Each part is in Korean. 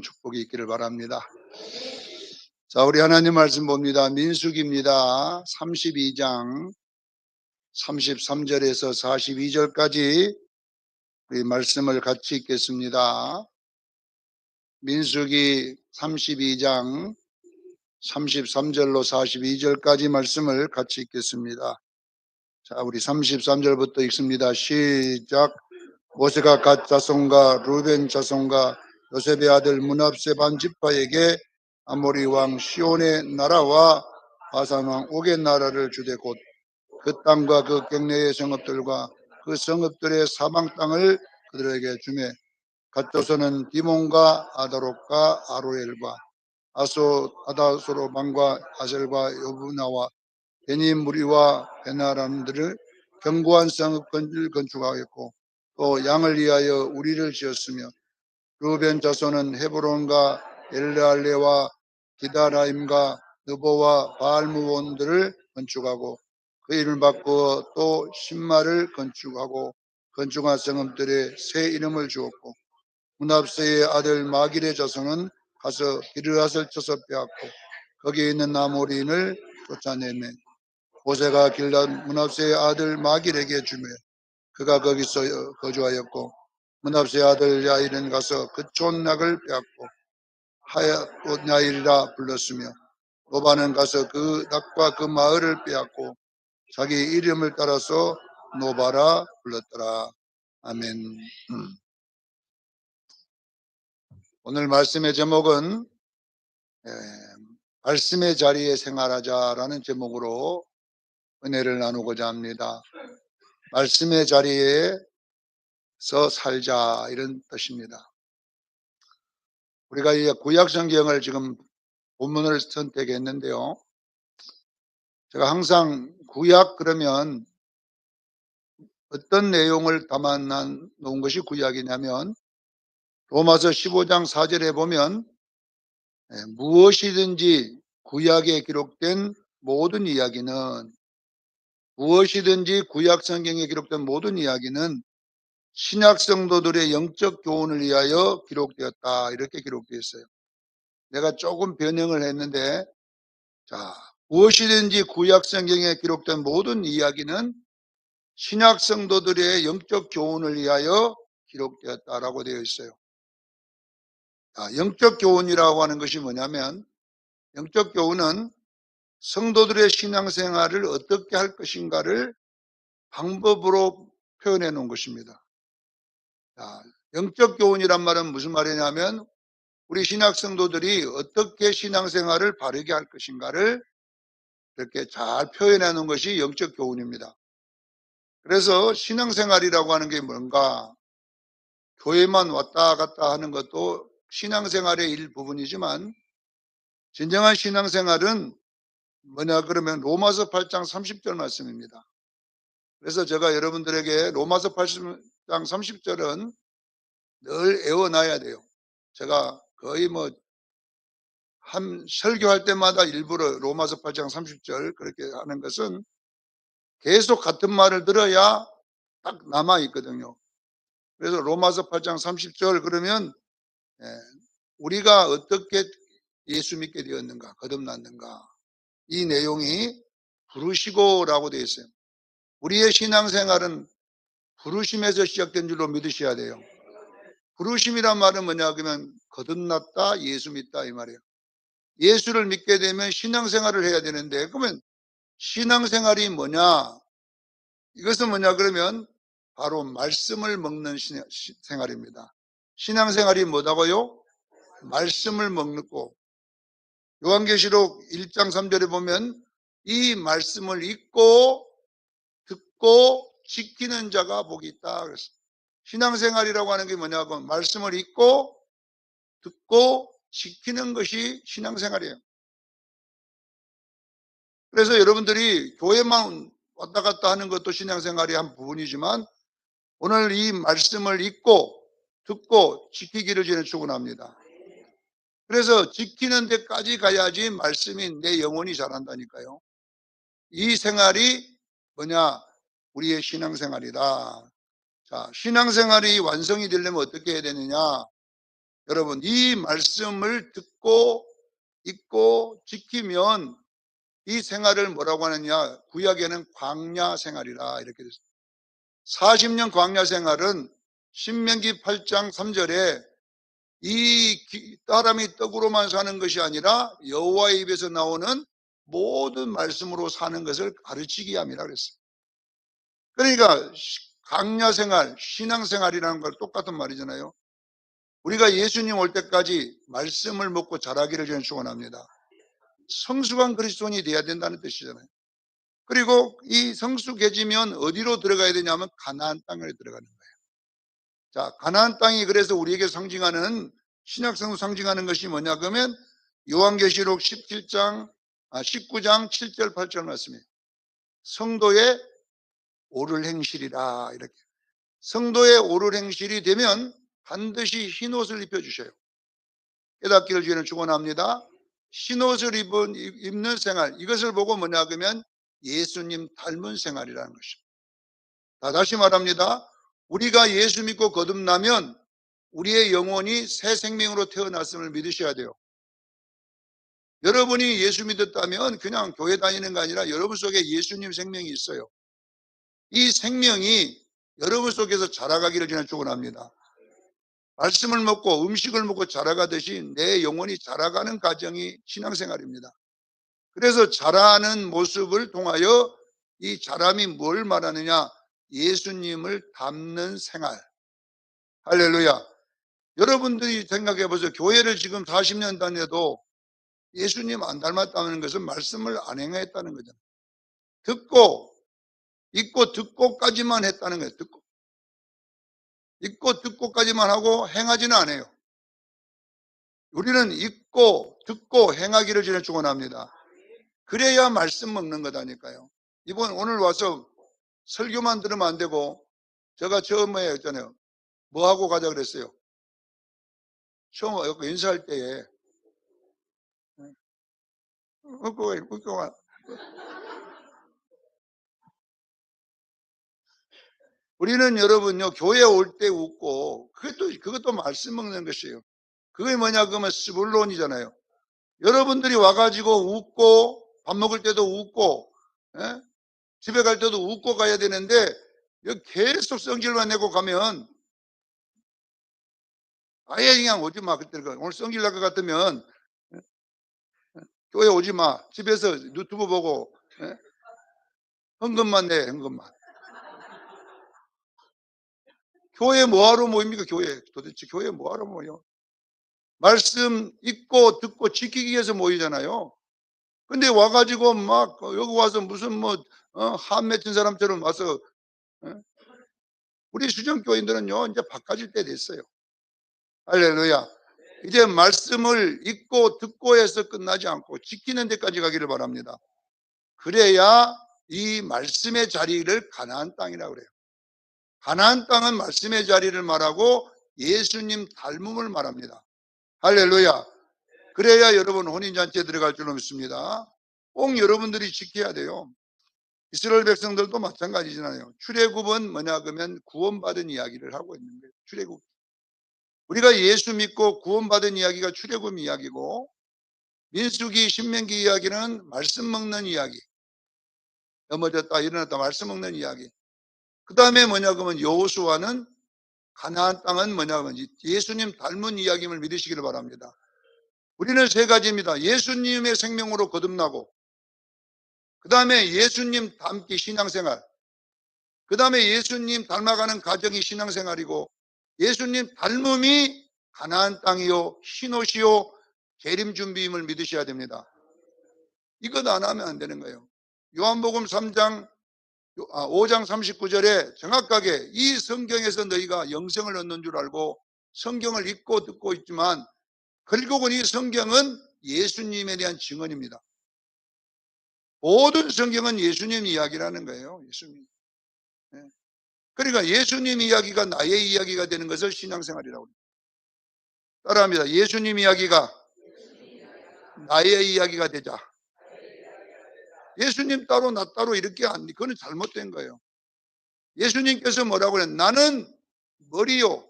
축복이 있기를 바랍니다. 자, 우리 하나님 말씀 봅니다. 민수기입니다. 32장 33절에서 42절까지 우리 말씀을 같이 읽겠습니다. 민수기 32장 33절로 42절까지 말씀을 같이 읽겠습니다. 자, 우리 33절부터 읽습니다. 시작. 모세가 갓 자손과 루벤 자손과 요셉의 아들 므납세 반 지파에게 아모리 왕 시온의 나라와 바산 왕 옥의 나라를 주되 곧 그 땅과 그 경내의 성읍들과 그 성읍들의 사방 땅을 그들에게 주매 갓 자손은 디몬과 아다롯과 아로엘과 아다소로방과 아셀과 여부나와 베니 무리와 베나람들을 견고한 성읍을 건축하였고 또 양을 위하여 우리를 지었으며 루벤 자손은 헤브론과 엘레알레와 기다라임과 느보와 바알무온들을 건축하고 그 이름을 바꾸어 또 신마를 건축하고 건축한 성읍들의 새 이름을 주었고 므납세의 아들 마길의 자손은 가서 기르앗을 쳐서 빼앗고 거기에 있는 아모리인을 쫓아내매 모세가 길랏 므납세의 아들 마길에게 주매 그가 거기서 거주하였고 므납세의 아들 야일은 가서 그 촌낙을 빼앗고 하얏 야일이라 불렀으며 노바는 가서 그 낙과 그 마을을 빼앗고 자기 이름을 따라서 노바라 불렀더라. 아멘. 오늘 말씀의 제목은 말씀의 자리에 생활하자라는 제목으로 은혜를 나누고자 합니다. 말씀의 자리에서 살자 이런 뜻입니다. 우리가 이 구약 성경을 지금 본문을 선택했는데요. 제가 항상 구약 그러면 어떤 내용을 담아 놓은 것이 구약이냐면 로마서 15장 4절에 보면 무엇이든지 구약에 기록된 모든 이야기는 무엇이든지 구약 성경에 기록된 모든 이야기는 신약 성도들의 영적 교훈을 위하여 기록되었다 이렇게 기록되어 있어요. 내가 조금 변형을 했는데 자, 무엇이든지 구약 성경에 기록된 모든 이야기는 신약 성도들의 영적 교훈을 위하여 기록되었다라고 되어 있어요. 자, 영적 교훈이라고 하는 것이 뭐냐면 영적 교훈은 성도들의 신앙생활을 어떻게 할 것인가를 방법으로 표현해 놓은 것입니다. 자, 영적 교훈이란 말은 무슨 말이냐면 우리 신약 성도들이 어떻게 신앙생활을 바르게 할 것인가를 이렇게 잘 표현해 놓은 것이 영적 교훈입니다. 그래서 신앙생활이라고 하는 게 뭔가 교회만 왔다 갔다 하는 것도 신앙생활의 일부분이지만 진정한 신앙생활은 뭐냐 그러면 로마서 8장 30절 말씀입니다. 그래서 제가 여러분들에게 로마서 8장 30절은 늘 애워놔야 돼요. 제가 거의 한 설교할 때마다 일부러 로마서 8장 30절 그렇게 하는 것은 계속 같은 말을 들어야 딱 남아 있거든요. 그래서 로마서 8장 30절 그러면 우리가 어떻게 예수 믿게 되었는가 거듭났는가 이 내용이 부르시고라고 되어 있어요. 우리의 신앙생활은 부르심에서 시작된 줄로 믿으셔야 돼요. 부르심이란 말은 뭐냐 그러면 거듭났다 예수 믿다 이 말이에요. 예수를 믿게 되면 신앙생활을 해야 되는데 그러면 신앙생활이 뭐냐 이것은 뭐냐 그러면 바로 말씀을 먹는 생활입니다. 신앙생활이 뭐다고요? 말씀을 먹고 요한계시록 1장 3절에 보면 이 말씀을 읽고 듣고 지키는 자가 복이 있다 그랬어요. 신앙생활이라고 하는 게 뭐냐고 말씀을 읽고 듣고 지키는 것이 신앙생활이에요. 그래서 여러분들이 교회만 왔다 갔다 하는 것도 신앙생활의 한 부분이지만 오늘 이 말씀을 읽고 듣고 지키기를 저는 축원합니다. 그래서 지키는 데까지 가야지 말씀이 내 영혼이 자란다니까요. 이 생활이 뭐냐? 우리의 신앙생활이다. 자, 신앙생활이 완성이 되려면 어떻게 해야 되느냐? 여러분, 이 말씀을 듣고 읽고 지키면 이 생활을 뭐라고 하느냐? 구약에는 광야 생활이라 이렇게 됐습니다. 40년 광야 생활은 신명기 8장 3절에 이 사람이 떡으로만 사는 것이 아니라 여호와의 입에서 나오는 모든 말씀으로 사는 것을 가르치기 함이라 그랬어요. 그러니까 광야 생활, 신앙 생활이라는 걸 똑같은 말이잖아요. 우리가 예수님 올 때까지 말씀을 먹고 자라기를 저는 축원합니다. 성숙한 그리스도인이 돼야 된다는 뜻이잖아요. 그리고 이 성숙해지면 어디로 들어가야 되냐면 가나안 땅에 들어가는 거예요. 자, 가나안 땅이 그래서 우리에게 상징하는 신약성을 상징하는 것이 뭐냐 그러면 요한계시록 19장 7절 8절 말씀이에요. 성도의 오를 행실이라 이렇게. 성도의 오를 행실이 되면 반드시 흰옷을 입혀주셔요. 깨닫기를 주의는 축원합니다. 흰옷을 입는 생활, 이것을 보고 뭐냐 그러면 예수님 닮은 생활이라는 것입니다. 다시 말합니다. 우리가 예수 믿고 거듭나면 우리의 영혼이 새 생명으로 태어났음을 믿으셔야 돼요. 여러분이 예수 믿었다면 그냥 교회 다니는 거 아니라 여러분 속에 예수님 생명이 있어요. 이 생명이 여러분 속에서 자라가기를 저는 축원합니다. 말씀을 먹고 음식을 먹고 자라가듯이 내 영혼이 자라가는 과정이 신앙생활입니다. 그래서 자라는 모습을 통하여 이 자람이 뭘 말하느냐? 예수님을 닮는 생활. 할렐루야. 여러분들이 생각해 보세요. 교회를 지금 40년 다녀도 예수님 안 닮았다는 것은 말씀을 안 행했다는 거잖아요. 듣고, 읽고 듣고까지만 했다는 거예요. 읽고 듣고까지만 하고 행하지는 않아요. 우리는 읽고 듣고 행하기를 저는 축원합니다. 그래야 말씀 먹는 거다니까요. 오늘 와서 설교만 들으면 안 되고, 제가 처음에 했잖아요. 뭐 하고 가자 그랬어요? 처음 인사할 때에 웃고 우리는 여러분요 교회 올 때 웃고 그것도 말씀 먹는 것이에요. 그게 뭐냐 그러면 스불론이잖아요. 여러분들이 와가지고 웃고 밥 먹을 때도 웃고 집에 갈 때도 웃고 가야 되는데 계속 성질만 내고 가면 아예 그냥 오지 마. 그때 오늘 성질 날 것 같으면 교회 오지 마. 집에서 유튜브 보고 헌금만 내. 헌금만. 교회 뭐하러 모입니까? 교회 도대체 교회 뭐하러 모여? 말씀 읽고 듣고 지키기 위해서 모이잖아요. 근데 와가지고 막 여기 와서 무슨 한 맺힌 사람처럼 와서 우리 수정교인들은요 이제 바꿔질 때 됐어요. 할렐루야. 이제 말씀을 읽고 듣고 해서 끝나지 않고 지키는 데까지 가기를 바랍니다. 그래야 이 말씀의 자리를 가나안 땅이라고 그래요. 가나안 땅은 말씀의 자리를 말하고 예수님 닮음을 말합니다. 할렐루야. 그래야 여러분 혼인잔치에 들어갈 줄로 믿습니다. 꼭 여러분들이 지켜야 돼요. 이스라엘 백성들도 마찬가지잖아요. 출애굽은 뭐냐 그러면 구원받은 이야기를 하고 있는 거예요. 출애굽. 우리가 예수 믿고 구원받은 이야기가 출애굽 이야기고 민수기 신명기 이야기는 말씀 먹는 이야기. 넘어졌다 일어났다 말씀 먹는 이야기. 그 다음에 뭐냐 그러면 여호수아는 가나안 땅은 뭐냐 그러면 예수님 닮은 이야기임을 믿으시기를 바랍니다. 우리는 세 가지입니다. 예수님의 생명으로 거듭나고 그 다음에 예수님 닮기 신앙생활, 그 다음에 예수님 닮아가는 가정이 신앙생활이고 예수님 닮음이 가나안 땅이요 흰옷이요 재림 준비임을 믿으셔야 됩니다. 이것 안 하면 안 되는 거예요. 요한복음 5장 39절에 정확하게 이 성경에서 너희가 영생을 얻는 줄 알고 성경을 읽고 듣고 있지만 결국은 이 성경은 예수님에 대한 증언입니다. 모든 성경은 예수님 이야기라는 거예요. 예수님. 그러니까 예수님 이야기가 나의 이야기가 되는 것을 신앙생활이라고 합니다. 따라합니다. 예수님 이야기가 나의 이야기가 되자. 예수님 따로 나 따로 이렇게 그건 잘못된 거예요. 예수님께서 뭐라고 그래요? 나는 머리요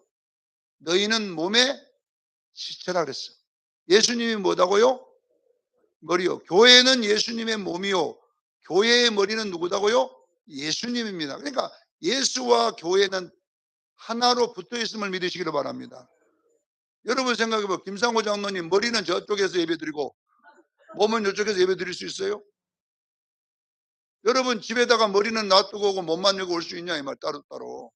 너희는 몸의 지체라 그랬어요. 예수님이 뭐다고요? 머리요. 교회는 예수님의 몸이요. 교회의 머리는 누구다고요? 예수님입니다. 그러니까 예수와 교회는 하나로 붙어 있음을 믿으시기를 바랍니다. 여러분 생각해 봐. 김상호 장로님 머리는 저쪽에서 예배드리고 몸은 이쪽에서 예배드릴 수 있어요? 여러분 집에다가 머리는 놔두고 오고 몸만 여기 올 수 있냐 이 말 따로따로.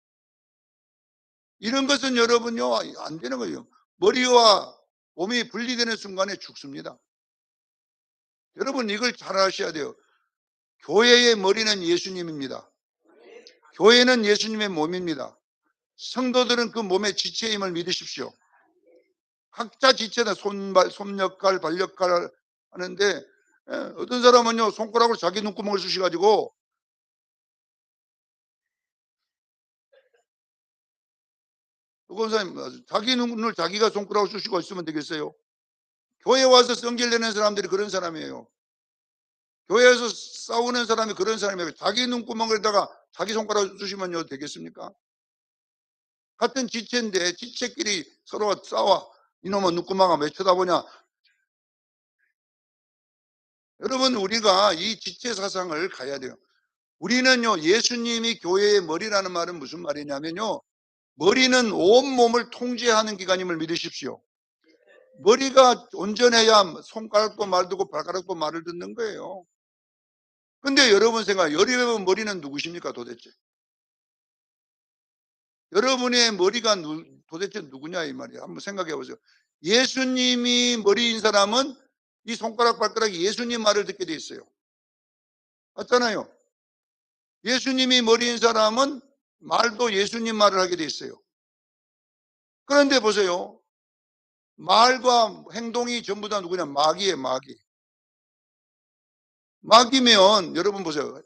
이런 것은 여러분요 안 되는 거예요. 머리와 몸이 분리되는 순간에 죽습니다. 여러분 이걸 잘 아셔야 돼요. 교회의 머리는 예수님입니다. 교회는 예수님의 몸입니다. 성도들은 그 몸의 지체임을 믿으십시오. 각자 지체다. 손발, 손역할, 발역할 하는데 어떤 사람은요 손가락으로 자기 눈구멍을 쑤셔가지고 그건 자기 눈을 자기가 손가락으로 쑤시고 있으면 되겠어요? 교회 와서 성질 내는 사람들이 그런 사람이에요. 교회에서 싸우는 사람이 그런 사람이에요. 자기 눈구멍에다가 자기 손가락을 쑤시면요 되겠습니까? 같은 지체인데 지체끼리 서로 싸워. 이놈은 눈구멍아 왜 쳐다보냐. 여러분 우리가 이 지체 사상을 가야 돼요. 우리는요 예수님이 교회의 머리라는 말은 무슨 말이냐면요 머리는 온몸을 통제하는 기관임을 믿으십시오. 머리가 온전해야 손가락도 말 듣고 발가락도 말을 듣는 거예요. 근데 여러분 생각, 여러분 머리는 누구십니까 도대체? 여러분의 머리가 도대체 누구냐 이 말이야. 한번 생각해 보세요. 예수님이 머리인 사람은 이 손가락 발가락이 예수님 말을 듣게 돼 있어요. 맞잖아요. 예수님이 머리인 사람은 말도 예수님 말을 하게 돼 있어요. 그런데 보세요. 말과 행동이 전부 다 누구냐? 마귀예요, 마귀. 마귀면 여러분 보세요.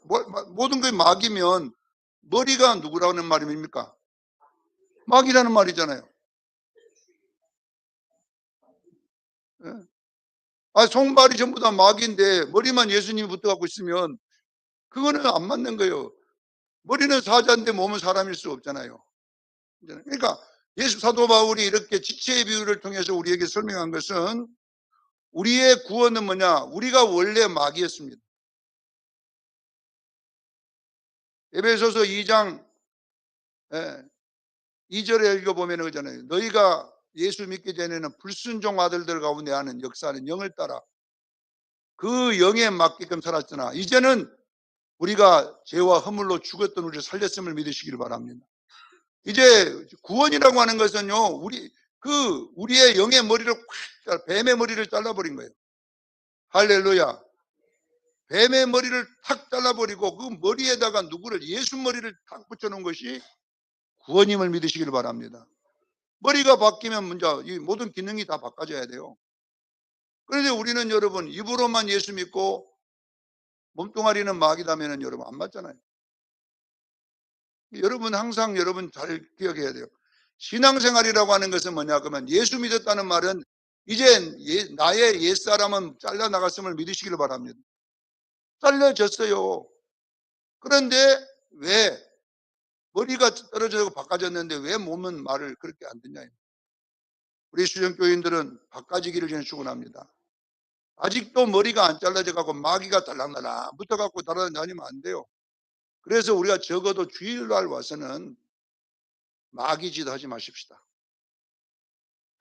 모든 게 마귀면 머리가 누구라는 말입니까? 마귀라는 말이잖아요. 예? 손발이 전부 다 마귀인데 머리만 예수님이 붙어갖고 있으면 그거는 안 맞는 거예요. 머리는 사자인데 몸은 사람일 수 없잖아요. 그러니까 예수 사도 바울이 이렇게 지체의 비유를 통해서 우리에게 설명한 것은 우리의 구원은 뭐냐? 우리가 원래 마귀였습니다. 에베소서 2장 2절에 읽어보면 그러잖아요. 너희가 예수 믿기 전에는 불순종 아들들 가운데 하는 역사는 영을 따라 그 영에 맞게끔 살았으나 이제는 우리가 죄와 허물로 죽었던 우리를 살렸음을 믿으시길 바랍니다. 이제 구원이라고 하는 것은요, 우리의 영의 머리를 뱀의 머리를 잘라버린 거예요. 할렐루야. 뱀의 머리를 탁 잘라버리고 그 머리에다가 누구를 예수 머리를 탁 붙여놓은 것이 구원임을 믿으시길 바랍니다. 머리가 바뀌면 먼저 이 모든 기능이 다 바꿔져야 돼요. 그런데 우리는 여러분 입으로만 예수 믿고 몸뚱아리는 마귀다면은 여러분 안 맞잖아요. 여러분 항상 여러분 잘 기억해야 돼요. 신앙생활이라고 하는 것은 뭐냐 그러면 예수 믿었다는 말은 이제 나의 옛사람은 잘라나갔음을 믿으시기를 바랍니다. 잘려졌어요. 그런데 왜 머리가 떨어져서 바꿔졌는데 왜 몸은 말을 그렇게 안 듣냐. 우리 수련교인들은 바꿔지기를 전에 축원합니다. 아직도 머리가 안 잘라져 갖고 마귀가 달랑달랑 붙어 갖고 달아다니면 안 돼요. 그래서 우리가 적어도 주일날 와서는 마귀 짓 하지 마십시다.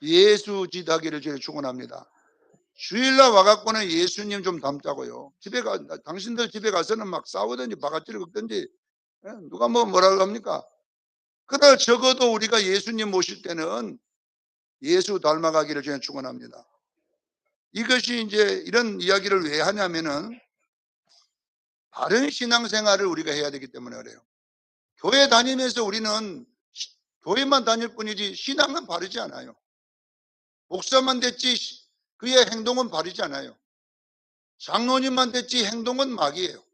예수 짓 하기를 전에 축원합니다. 주일날 와갖고는 예수님 좀 닮자고요. 당신들 집에 가서는 막 싸우든지 바가지를 긁든지 누가 뭐라고 합니까? 그러나 적어도 우리가 예수님 모실 때는 예수 닮아가기를 전에 축원합니다. 이것이 이제 이런 이야기를 왜 하냐면은 바른 신앙생활을 우리가 해야 되기 때문에 그래요. 교회 다니면서 우리는 교회만 다닐 뿐이지 신앙은 바르지 않아요. 목사만 됐지 그의 행동은 바르지 않아요. 장로님만 됐지 행동은 마귀예요.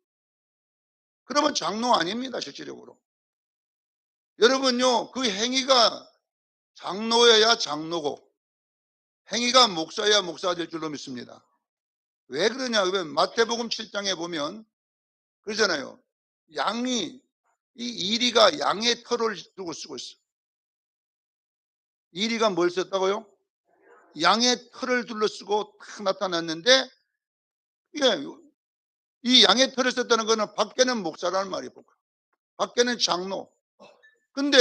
그러면 장로 아닙니다, 실질적으로. 여러분요, 그 행위가 장로여야 장로고 행위가 목사여야 목사가 될 줄로 믿습니다. 왜 그러냐 그러면 마태복음 7장에 보면 그러잖아요. 이 이리가 양의 털을 두고 쓰고 있어. 이리가 뭘 썼다고요? 양의 털을 둘러쓰고 탁 나타났는데, 이게 이 양의 털을 썼다는 거는 밖에는 목사라는 말이에요. 밖에는 장로. 근데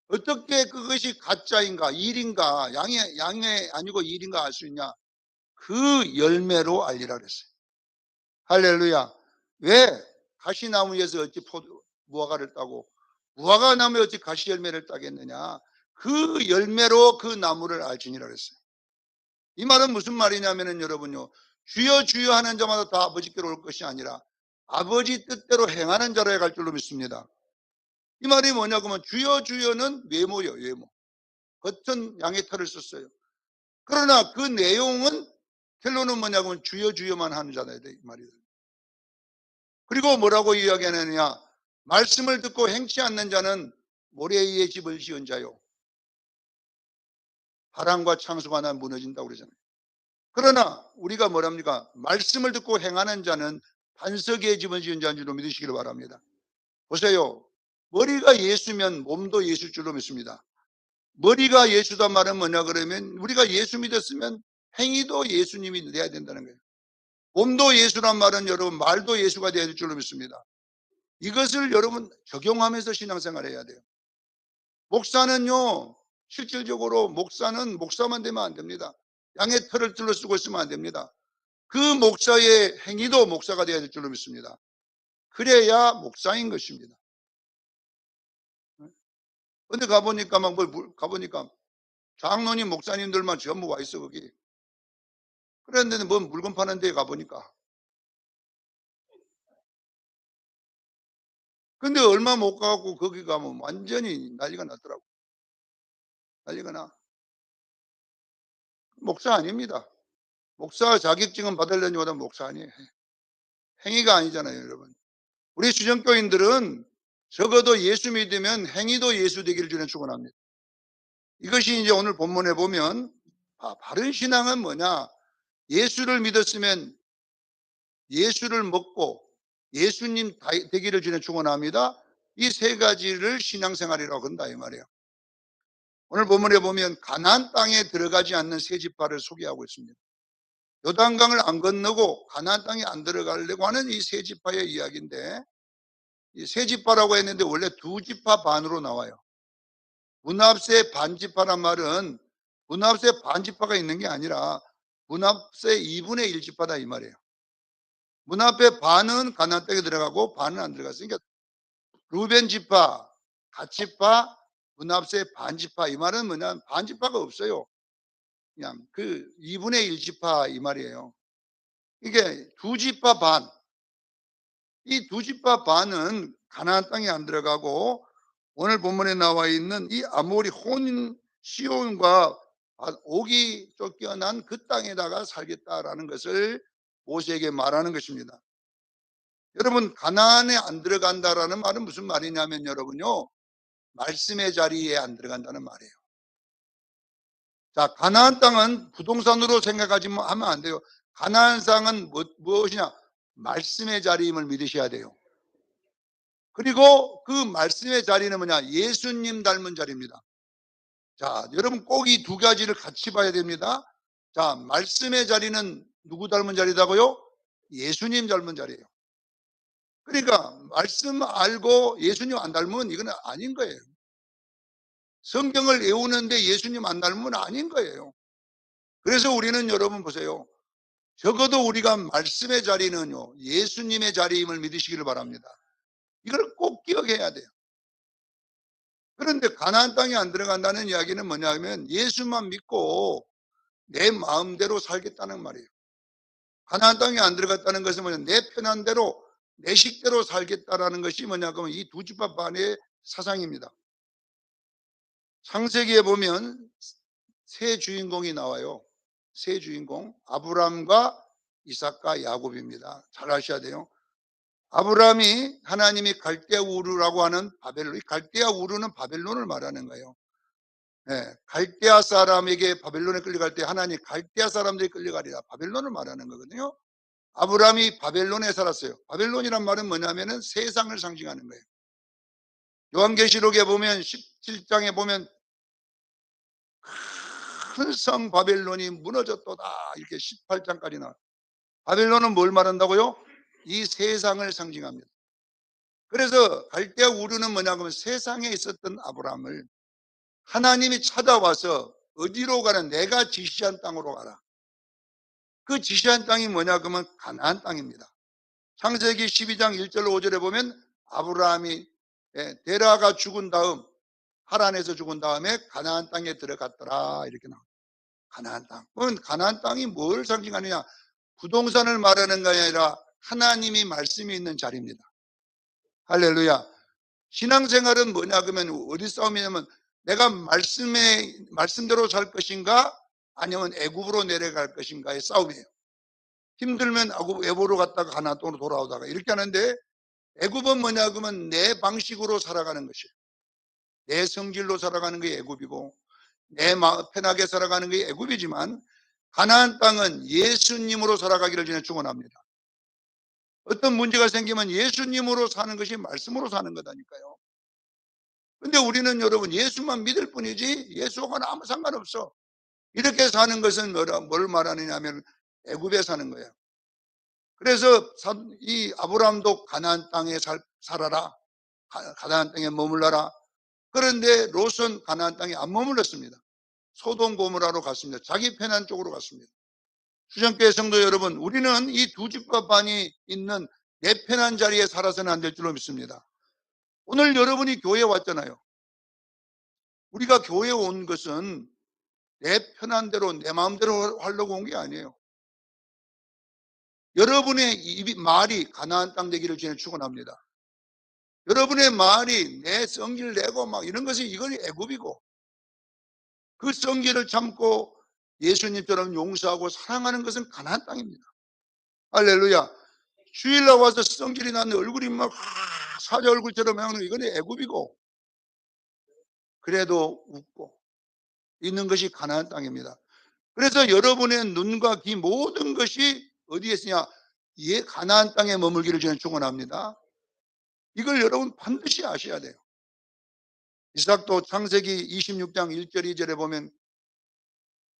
어떻게 그것이 가짜인가 일인가, 양의 아니고 일인가 알 수 있냐? 그 열매로 알리라 그랬어요. 할렐루야. 왜? 가시나무에서 어찌 무화과를 따고 무화과 나무에 어찌 가시 열매를 따겠느냐? 그 열매로 그 나무를 알지니라 그랬어요. 이 말은 무슨 말이냐면은 여러분요, 주여 주여 하는 자마다 다 아버지께로 올 것이 아니라 아버지 뜻대로 행하는 자로에 갈 줄로 믿습니다. 이 말이 뭐냐고 하면 주여 주여는 외모요, 외모. 겉은 양의 털을 썼어요. 그러나 그 내용은 결론은 뭐냐고 하면 주여 주여만 하는 자다, 이 말이에요. 그리고 뭐라고 이야기하느냐? 말씀을 듣고 행치 않는 자는 모래 위에 집을 지은 자요, 바람과 창수가 나 무너진다고 그러잖아요. 그러나 우리가 뭐랍니까? 말씀을 듣고 행하는 자는 반석 위에 집을 지은 자인 줄로 믿으시기를 바랍니다. 보세요. 머리가 예수면 몸도 예수일 줄로 믿습니다. 머리가 예수다 말은 뭐냐 그러면 우리가 예수 믿었으면 행위도 예수님이 돼야 된다는 거예요. 몸도 예수란 말은 여러분 말도 예수가 돼야 될 줄로 믿습니다. 이것을 여러분 적용하면서 신앙생활 해야 돼요. 목사는요, 실질적으로 목사는 목사만 되면 안 됩니다. 양의 털을 둘러쓰고 있으면 안 됩니다. 그 목사의 행위도 목사가 돼야 될 줄로 믿습니다. 그래야 목사인 것입니다. 근데 가보니까 가보니까 장로님 목사님들만 전부 와 있어 거기. 그랬는데 뭐 물건 파는 데에 가보니까, 근데 얼마 못 가고 거기 가면 완전히 난리가 났더라고. 난리가 나. 목사 아닙니다. 목사 자격증은 받으려니보다 목사 아니에요. 행위가 아니잖아요, 여러분. 우리 주정교인들은 적어도 예수 믿으면 행위도 예수 되기를 주는 축원합니다. 이것이 이제 오늘 본문에 보면 바른 신앙은 뭐냐? 예수를 믿었으면 예수를 먹고 예수님 되기를 주는 축원합니다. 이 세 가지를 신앙생활이라고 한다 이 말이에요. 오늘 본문에 보면 가나안 땅에 들어가지 않는 세 지파를 소개하고 있습니다. 요단강을 안 건너고 가나안 땅에 안 들어가려고 하는 이 세 지파의 이야기인데, 이 세 지파라고 했는데 원래 두 지파 반으로 나와요. 문합세 반지파란 말은 문합세 반지파가 있는 게 아니라 문합세 2분의 1 지파다 이 말이에요. 문합세 반은 가나안 땅에 들어가고 반은 안 들어갔어요. 그러니까 루벤 지파, 갓 지파, 문합세 반지파, 이 말은 뭐냐, 반지파가 없어요. 그냥 그 2분의 1 지파 이 말이에요. 이게 두 지파 반, 이 두 지파 반은 가나안 땅에 안 들어가고 오늘 본문에 나와 있는 이 아모리 혼 시온과 옥이 쫓겨난 그 땅에다가 살겠다라는 것을 모세에게 말하는 것입니다. 여러분, 가나안에 안 들어간다라는 말은 무슨 말이냐면 여러분요, 말씀의 자리에 안 들어간다는 말이에요. 자, 가나안 땅은 부동산으로 생각하지 하면 안 돼요. 가나안 땅은 무엇이냐? 말씀의 자리임을 믿으셔야 돼요. 그리고 그 말씀의 자리는 뭐냐? 예수님 닮은 자리입니다. 자, 여러분 꼭 이 두 가지를 같이 봐야 됩니다. 자, 말씀의 자리는 누구 닮은 자리다고요? 예수님 닮은 자리예요. 그러니까 말씀 알고 예수님 안 닮으면 이건 아닌 거예요. 성경을 외우는데 예수님 안 닮으면 아닌 거예요. 그래서 우리는 여러분 보세요. 적어도 우리가 말씀의 자리는요, 예수님의 자리임을 믿으시기를 바랍니다. 이걸 꼭 기억해야 돼요. 그런데 가나안 땅에 안 들어간다는 이야기는 뭐냐면 예수만 믿고 내 마음대로 살겠다는 말이에요. 가나안 땅에 안 들어갔다는 것은 뭐냐, 내 편한 대로 내 식대로 살겠다라는 것이 뭐냐 그러면 이 두 지파 반의 사상입니다. 창세기에 보면 세 주인공이 나와요. 세 주인공, 아브람과 이삭과 야곱입니다. 잘 아셔야 돼요. 아브람이 하나님이 갈대아 우르라고 하는 바벨론, 갈대아 우르는 바벨론을 말하는 거예요. 네, 갈대아 사람에게 바벨론에 끌려갈 때 하나님 갈대아 사람들이 끌려가리라, 바벨론을 말하는 거거든요. 아브람이 바벨론에 살았어요. 바벨론이란 말은 뭐냐면은 세상을 상징하는 거예요. 요한계시록에 보면 17장에 보면 큰 성 바벨론이 무너졌도다. 이렇게 18장까지 나와요. 바벨론은 뭘 말한다고요? 이 세상을 상징합니다. 그래서 갈대아 우르는 뭐냐 그러면 세상에 있었던 아브라함을 하나님이 찾아와서 어디로 가라? 내가 지시한 땅으로 가라. 그 지시한 땅이 뭐냐 그러면 가나안 땅입니다. 창세기 12장 1절 5절에 보면 아브라함이 데라가 죽은 다음 하란에서 죽은 다음에 가나안 땅에 들어갔더라 이렇게 나옵니다. 가나안 땅. 그건 가나안 땅이 뭘 상징하느냐? 부동산을 말하는 것이 아니라 하나님이 말씀이 있는 자리입니다. 할렐루야. 신앙생활은 뭐냐 그러면 어디 싸움이냐면 내가 말씀대로 살 것인가 아니면 애굽으로 내려갈 것인가의 싸움이에요. 힘들면 애굽으로 갔다가 가나안 땅으로 돌아오다가 이렇게 하는데 애굽은 뭐냐 그러면 내 방식으로 살아가는 것이에요. 내 성질로 살아가는 게 애굽이고 내 마음 편하게 살아가는 게 애굽이지만 가나안 땅은 예수님으로 살아가기를 저는 축원합니다. 어떤 문제가 생기면 예수님으로 사는 것이 말씀으로 사는 거다니까요. 근데 우리는 여러분 예수만 믿을 뿐이지 예수하고는 아무 상관없어. 이렇게 사는 것은 뭘 말하느냐 하면 애굽에 사는 거예요. 그래서 이 아브라함도 가나안 땅에 살아라. 가나안 땅에 머물러라. 그런데 롯은 가나안 땅에 안 머물렀습니다. 소돔 고모라로 갔습니다. 자기 편한 쪽으로 갔습니다. 수정교회 성도 여러분, 우리는 이 두 집과 반이 있는 내 편한 자리에 살아서는 안 될 줄로 믿습니다. 오늘 여러분이 교회에 왔잖아요. 우리가 교회에 온 것은 내 편한 대로 내 마음대로 하려고 온 게 아니에요. 여러분의 말이 가나안 땅 되기를 저는 축원합니다. 여러분의 말이 내 성질 내고 막 이런 것이 이건 애굽이고 그 성질을 참고 예수님처럼 용서하고 사랑하는 것은 가나안 땅입니다. 할렐루야. 주일날 와서 성질이 나는 얼굴이 막 사자 얼굴처럼 하는 이건 애굽이고 그래도 웃고 있는 것이 가나안 땅입니다. 그래서 여러분의 눈과 귀 모든 것이 어디에 있으냐? 가나안 땅에 머물기를 저는 축원합니다. 이걸 여러분 반드시 아셔야 돼요. 이삭도 창세기 26장 1절 2절에 보면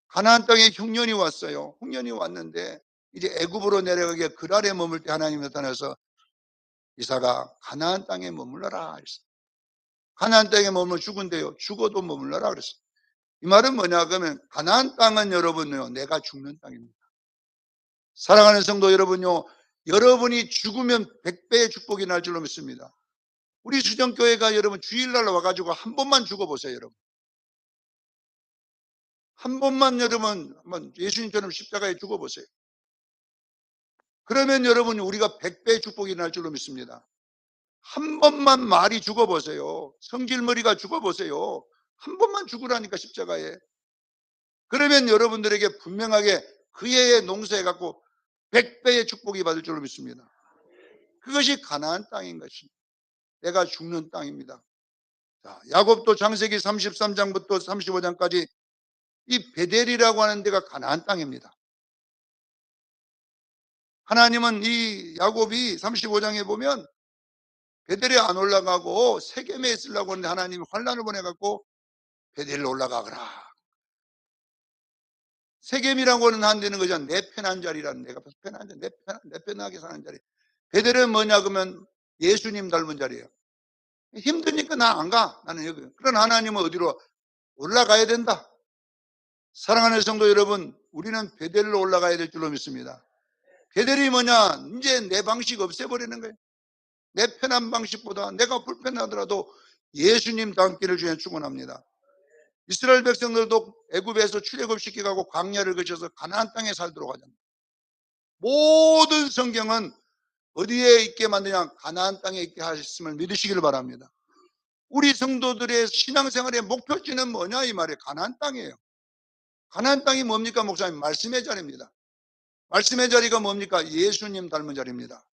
가나안 땅에 흉년이 왔어요. 흉년이 왔는데 이제 애굽으로 내려가게 그랄에 머물 때 하나님이 나타나서 이삭아 가나안 땅에 머물러라 그랬어요. 가나안 땅에 머물면 죽은데요. 죽어도 머물러라 그랬어요. 이 말은 뭐냐 그러면 가나안 땅은 여러분요 내가 죽는 땅입니다. 사랑하는 성도 여러분요 여러분이 죽으면 100배의 축복이 날 줄로 믿습니다. 우리 수정교회가 여러분 주일날 와가지고 한 번만 죽어보세요. 여러분 한 번만 여러분 한번 예수님처럼 십자가에 죽어보세요. 그러면 여러분 우리가 100배의 축복이 날 줄로 믿습니다. 한 번만 말이 죽어보세요. 성질머리가 죽어보세요. 한 번만 죽으라니까 십자가에. 그러면 여러분들에게 분명하게 그 해에 농사해갖고 100배의 축복이 받을 줄로 믿습니다. 그것이 가나안 땅인 것입니다. 내가 죽는 땅입니다. 자, 야곱도 창세기 33장부터 35장까지 이 베델이라고 하는 데가 가나안 땅입니다. 하나님은 이 야곱이 35장에 보면 베델에 안 올라가고 세겜에 있으려고 하는데 하나님이 환란을 보내갖고 베델로 올라가거라. 세겜이라고 하는 한 데는 그냥 내 편한 자리라는 내가 편한 자리, 내 편하게 사는 자리. 베델은 뭐냐 그러면 예수님 닮은 자리예요. 힘드니까 나 안 가. 나는 여기. 그런 하나님은 어디로 올라가야 된다. 사랑하는 성도 여러분, 우리는 베델로 올라가야 될 줄로 믿습니다. 베델이 뭐냐? 이제 내 방식 없애버리는 거예요. 내 편한 방식보다 내가 불편하더라도 예수님 닮기를 주에 축원합니다. 이스라엘 백성들도 애굽에서 출애굽시키고 광야를 거쳐서 가나안 땅에 살도록 하잖아요. 모든 성경은 어디에 있게 만드냐? 가나안 땅에 있게 하셨음을 믿으시기를 바랍니다. 우리 성도들의 신앙생활의 목표지는 뭐냐 이 말이에요. 가나안 땅이에요. 가나안 땅이 뭡니까 목사님? 말씀의 자리입니다. 말씀의 자리가 뭡니까? 예수님 닮은 자리입니다.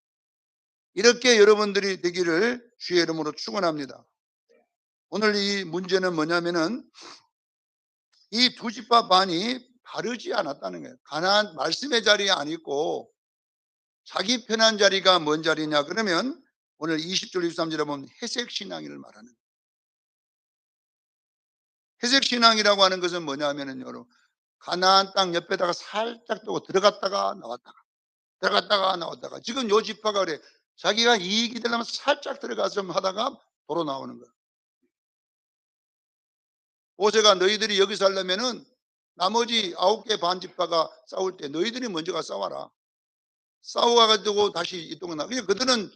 이렇게 여러분들이 되기를 주의 이름으로 축원합니다. 오늘 이 문제는 뭐냐면은 이 두 집과 반이 바르지 않았다는 거예요. 가나안 말씀의 자리에 안 있고 자기 편한 자리가 뭔 자리냐 그러면 오늘 20절 23절에 보면 회색 신앙을 말하는 거예요. 회색 신앙이라고 하는 것은 뭐냐면은 여러분 가나안 땅 옆에다가 살짝 두고 들어갔다가 나왔다가 들어갔다가 나왔다가 지금 요 지파가 그래. 자기가 이익이 되려면 살짝 들어가서 좀 하다가 도로 나오는 거야. 모세가 너희들이 여기 살려면은 나머지 9개 반 지파가 싸울 때 너희들이 먼저 가 싸워라. 싸워가지고 다시 이 땅에 나. 그냥 그들은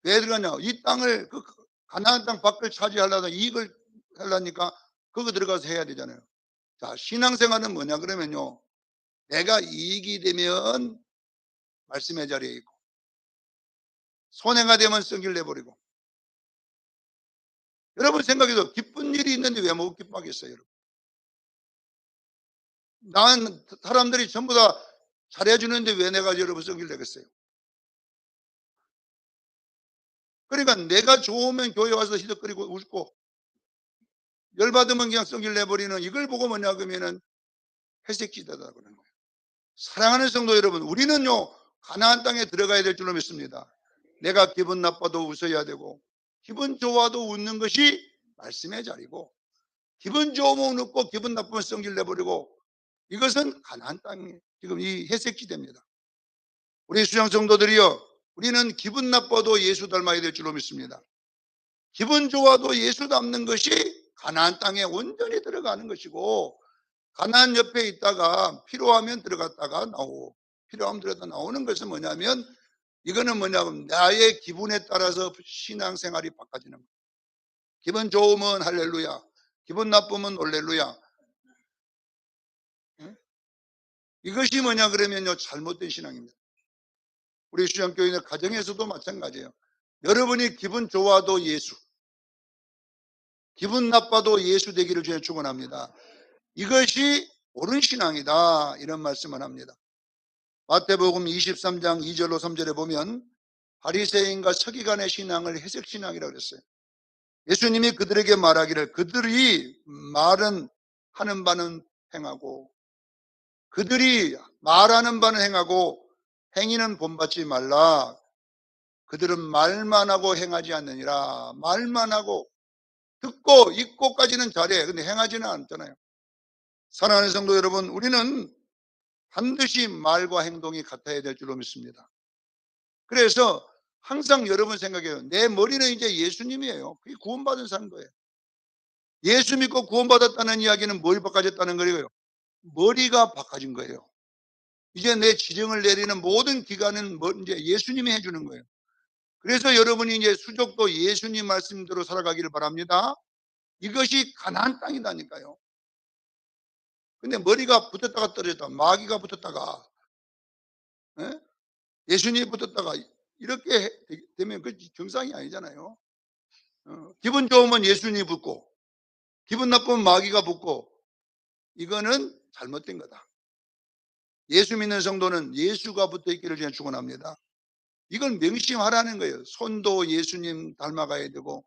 왜 들어가냐? 이 땅을 가나안 땅 밖을 차지하려다 이익을 하려니까 그거 들어가서 해야 되잖아요. 자, 신앙생활은 뭐냐 그러면요. 내가 이익이 되면 말씀의 자리에 있고 손해가 되면 성질 내버리고. 여러분 생각해도 기쁜 일이 있는데 왜 못 기뻐하겠어요, 여러분? 난 사람들이 전부 다 잘해주는데 왜 내가 여러분 성질 내겠어요? 그러니까 내가 좋으면 교회 와서 희덕거리고 웃고 열받으면 그냥 성질 내버리는 이걸 보고 뭐냐 그러면은 회색지대다 그러는 거예요. 사랑하는 성도 여러분, 우리는요 가나안 땅에 들어가야 될 줄로 믿습니다. 내가 기분 나빠도 웃어야 되고 기분 좋아도 웃는 것이 말씀의 자리고 기분 좋으면 웃고 기분 나쁘면 성질 내버리고 이것은 가나안 땅이 지금 이 회색지대입니다. 우리 수양 성도들이요, 우리는 기분 나빠도 예수 닮아야 될 줄로 믿습니다. 기분 좋아도 예수 닮는 것이 가나안 땅에 온전히 들어가는 것이고 가나안 옆에 있다가 필요하면 들어갔다가 나오고 필요하면 들어갔다 나오는 것은 뭐냐면 이거는 뭐냐면 나의 기분에 따라서 신앙생활이 바꿔지는 거예요. 기분 좋으면 할렐루야, 기분 나쁘면 올렐루야. 이것이 뭐냐 그러면요 잘못된 신앙입니다. 우리 수양교인의 가정에서도 마찬가지예요. 여러분이 기분 좋아도 예수, 기분 나빠도 예수 되기를 주에 축원합니다. 이것이 옳은 신앙이다 이런 말씀을 합니다. 마태복음 23장 2절로 3절에 보면 바리새인과 서기관의 신앙을 회색 신앙이라고 그랬어요. 예수님이 그들에게 말하기를 그들이 말은 하는 바는 행하고 그들이 말하는 바는 행하고 행위는 본받지 말라. 그들은 말만 하고 행하지 않느니라. 말만 하고 듣고 읽고까지는 잘해. 근데 행하지는 않잖아요. 사랑하는 성도 여러분, 우리는 반드시 말과 행동이 같아야 될 줄로 믿습니다. 그래서 항상 여러분 생각해요. 내 머리는 이제 예수님이에요. 그게 구원받은 사는 거예요. 예수 믿고 구원받았다는 이야기는 뭘 바꿔졌다는 거예요? 머리가 바꿔진 거예요. 이제 내 지령을 내리는 모든 기관은 이제 예수님이 해주는 거예요. 그래서 여러분이 이제 수족도 예수님 말씀대로 살아가기를 바랍니다. 이것이 가나안 땅이다니까요. 근데 머리가 붙었다가 떨어졌다, 마귀가 붙었다가, 예? 예수님이 붙었다가 이렇게 되면 그 정상이 아니잖아요. 기분 좋으면 예수님이 붙고, 기분 나쁘면 마귀가 붙고, 이거는 잘못된 거다. 예수 믿는 성도는 예수가 붙어 있기를 그냥 축원합니다. 이건 명심하라는 거예요. 손도 예수님 닮아가야 되고,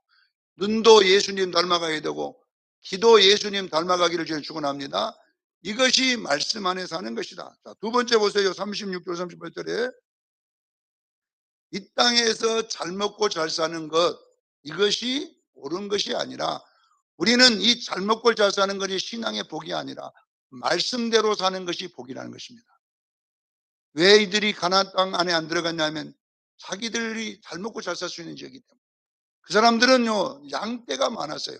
눈도 예수님 닮아가야 되고, 기도 예수님 닮아가기를 저는 축원합니다. 이것이 말씀 안에 사는 것이다. 자, 두 번째 보세요. 36절 38절에 이 땅에서 잘 먹고 잘 사는 것, 이것이 옳은 것이 아니라 우리는 이 잘 먹고 잘 사는 것이 신앙의 복이 아니라 말씀대로 사는 것이 복이라는 것입니다. 왜 이들이 가나안 땅 안에 안 들어갔냐면 자기들이 잘 먹고 잘 살 수 있는 지역이기 때문에. 그 사람들은요 양떼가 많았어요.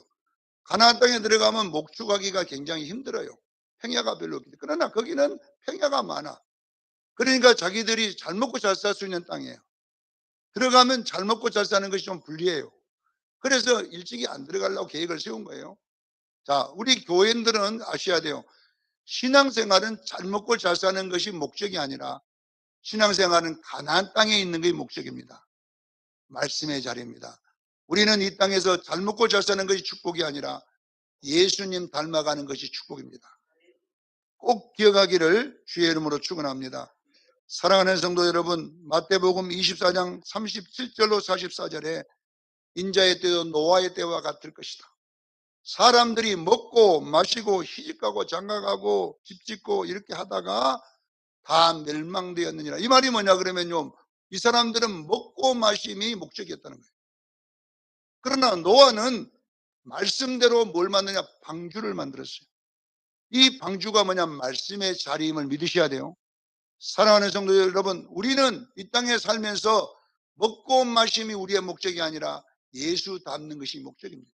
가나안 땅에 들어가면 목축하기가 굉장히 힘들어요. 평야가 별로 없기 때문에. 그러나 거기는 평야가 많아. 그러니까 자기들이 잘 먹고 잘 살 수 있는 땅이에요. 들어가면 잘 먹고 잘 사는 것이 좀 불리해요. 그래서 일찍이 안 들어가려고 계획을 세운 거예요. 자, 우리 교인들은 아셔야 돼요. 신앙생활은 잘 먹고 잘 사는 것이 목적이 아니라 신앙생활은 가나안 땅에 있는 게 목적입니다. 말씀의 자리입니다. 우리는 이 땅에서 잘 먹고 잘 사는 것이 축복이 아니라 예수님 닮아가는 것이 축복입니다. 꼭 기억하기를 주의 이름으로 축원합니다. 사랑하는 성도 여러분, 마태복음 24장 37절로 44절에 인자의 때도 노아의 때와 같을 것이다. 사람들이 먹고 마시고 시집가고 장가가고 집짓고 이렇게 하다가 다 멸망되었느니라. 이 말이 뭐냐 그러면요, 이 사람들은 먹고 마심이 목적이었다는 거예요. 그러나 노아는 말씀대로 뭘 만드냐, 방주를 만들었어요. 이 방주가 뭐냐? 말씀의 자리임을 믿으셔야 돼요. 사랑하는 성도 여러분, 우리는 이 땅에 살면서 먹고 마심이 우리의 목적이 아니라 예수 닮는 것이 목적입니다.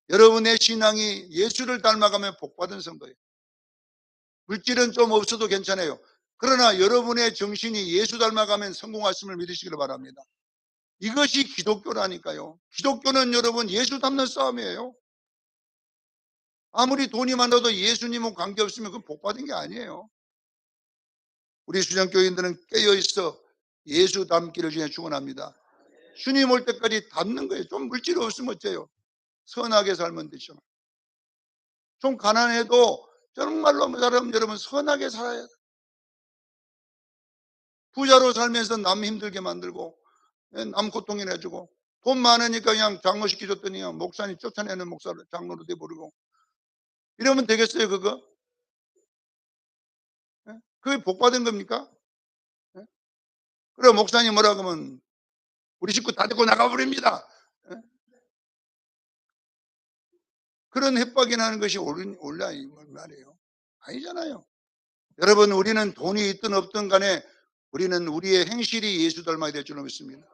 여러분의 신앙이 예수를 닮아가면 복받은 성도예요. 물질은 좀 없어도 괜찮아요. 그러나 여러분의 정신이 예수 닮아가면 성공하심을 믿으시기를 바랍니다. 이것이 기독교라니까요. 기독교는 여러분 예수 닮는 싸움이에요. 아무리 돈이 많아도 예수님은 관계없으면 그건 복받은 게 아니에요. 우리 수장교인들은 깨어있어 예수 닮기를 주에 축원합니다. 주님 올 때까지 닮는 거예요. 좀 물질 없으면 어째요? 선하게 살면 되죠. 좀 가난해도 정말로 사람 여러분 선하게 살아야 돼요. 부자로 살면서 남 힘들게 만들고 남 고통이 내주고 돈 많으니까 그냥 장로 시켜줬더니 목사님 쫓아내는 목사를 장로로 돼버리고 이러면 되겠어요 그거? 예? 그게 복받은 겁니까? 예? 그래 목사님 뭐라 그러면 우리 식구 다 데리고 나가버립니다. 예? 그런 협박이나 하는 것이 옳냐 이 말이에요. 아니잖아요. 여러분 우리는 돈이 있든 없든 간에 우리는 우리의 행실이 예수 닮아야 될 줄로 믿습니다.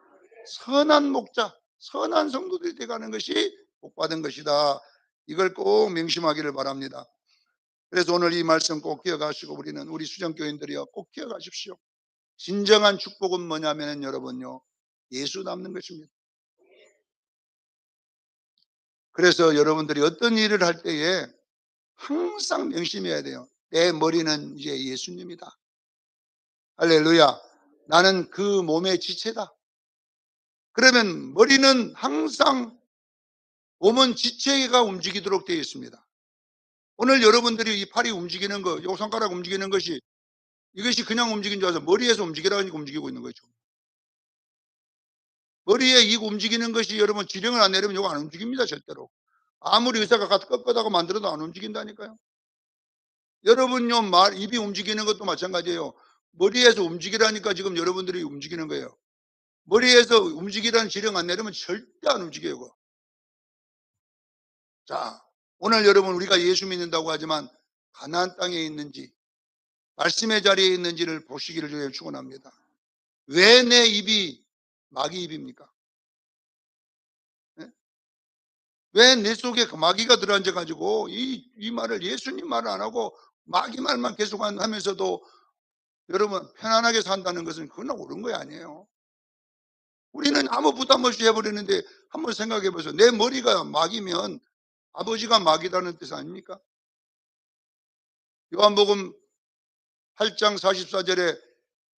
선한 목자, 선한 성도들이 되어가는 것이 복받은 것이다. 이걸 꼭 명심하기를 바랍니다. 그래서 오늘 이 말씀 꼭 기억하시고 우리는 우리 수정교인들이요 꼭 기억하십시오. 진정한 축복은 뭐냐면은 여러분요 예수 닮는 것입니다. 그래서 여러분들이 어떤 일을 할 때에 항상 명심해야 돼요. 내 머리는 이제 예수님이다. 할렐루야. 나는 그 몸의 지체다. 그러면 머리는 항상 몸은 지체가 움직이도록 되어 있습니다. 오늘 여러분들이 이 팔이 움직이는 거, 요 손가락 움직이는 것이 이것이 그냥 움직인 줄 알아서 머리에서 움직이라고 하니까 움직이고 있는 거죠. 머리에 이 움직이는 것이 여러분 지령을 안 내리면 이거 안 움직입니다, 절대로. 아무리 의사가 가서 뻣뻣하고 만들어도 안 움직인다니까요. 여러분요, 입이 움직이는 것도 마찬가지예요. 머리에서 움직이라니까 지금 여러분들이 움직이는 거예요. 머리에서 움직이라는 지령 안 내리면 절대 안 움직여요. 그거. 자, 오늘 여러분 우리가 예수 믿는다고 하지만 가나안 땅에 있는지 말씀의 자리에 있는지를 보시기를 주님 축원합니다. 왜 내 입이 마귀 입입니까? 네? 왜 내 속에 마귀가 들어앉아 가지고 이 말을 예수님 말을 안 하고 마귀 말만 계속 하면서도 여러분 편안하게 산다는 것은 그건 옳은 거 아니에요. 우리는 아무 부담 없이 해버리는데 한번 생각해 보세요. 내 머리가 마귀면 아버지가 마귀라는 뜻 아닙니까? 요한복음 8장 44절에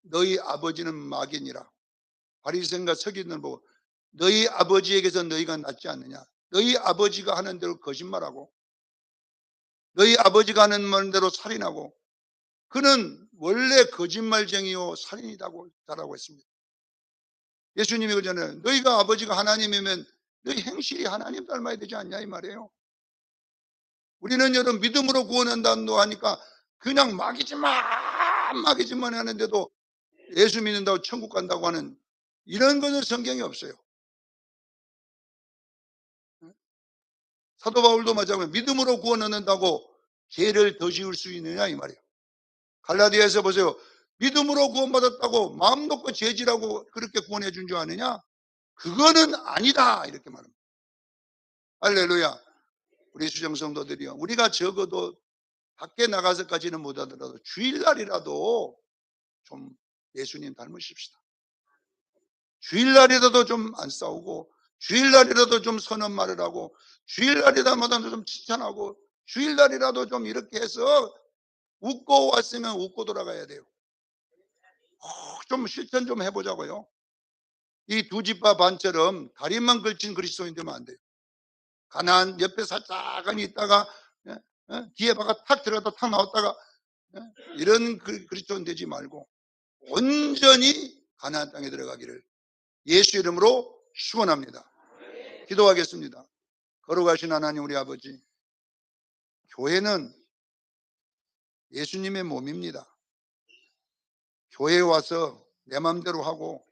너희 아버지는 마귀니라. 바리새인과 서기관을 보고 너희 아버지에게서 너희가 낫지 않느냐. 너희 아버지가 하는 대로 거짓말하고 너희 아버지가 하는 말대로 살인하고 그는 원래 거짓말쟁이요 살인이라고 자라고 했습니다. 예수님이 그전에 너희가 아버지가 하나님이면 너희 행실이 하나님 닮아야 되지 않냐 이 말이에요. 우리는 여러분 믿음으로 구원한다고 하니까 그냥 막이지만 하는데도 예수 믿는다고 천국 간다고 하는 이런 것은 성경에 없어요. 사도 바울도 마찬가지로 믿음으로 구원 얻는다고 죄를 더 지을 수 있느냐 이 말이에요. 갈라디아에서 보세요. 믿음으로 구원받았다고 마음 놓고 죄지라고 그렇게 구원해 준 줄 아느냐? 그거는 아니다 이렇게 말합니다. 할렐루야. 우리 수정성도들이요. 우리가 적어도 밖에 나가서까지는 못하더라도 주일날이라도 좀 예수님 닮으십시다. 주일날이라도 좀 안 싸우고 주일날이라도 좀 선한 말을 하고 주일날이라마다 좀 칭찬하고 주일날이라도 좀 이렇게 해서 웃고 왔으면 웃고 돌아가야 돼요. 좀 실천 좀 해보자고요. 이 두 집바 반처럼 다리만 걸친 그리스도인 되면 안 돼요. 가난 옆에 살짝하니 있다가 뒤에 바가 탁 들어갔다 탁 나왔다가 이런 그리스도인 되지 말고 온전히 가나안 땅에 들어가기를 예수 이름으로 축원합니다. 기도하겠습니다. 거룩하신 하나님 우리 아버지, 교회는 예수님의 몸입니다. 교회에 와서 내 맘대로 하고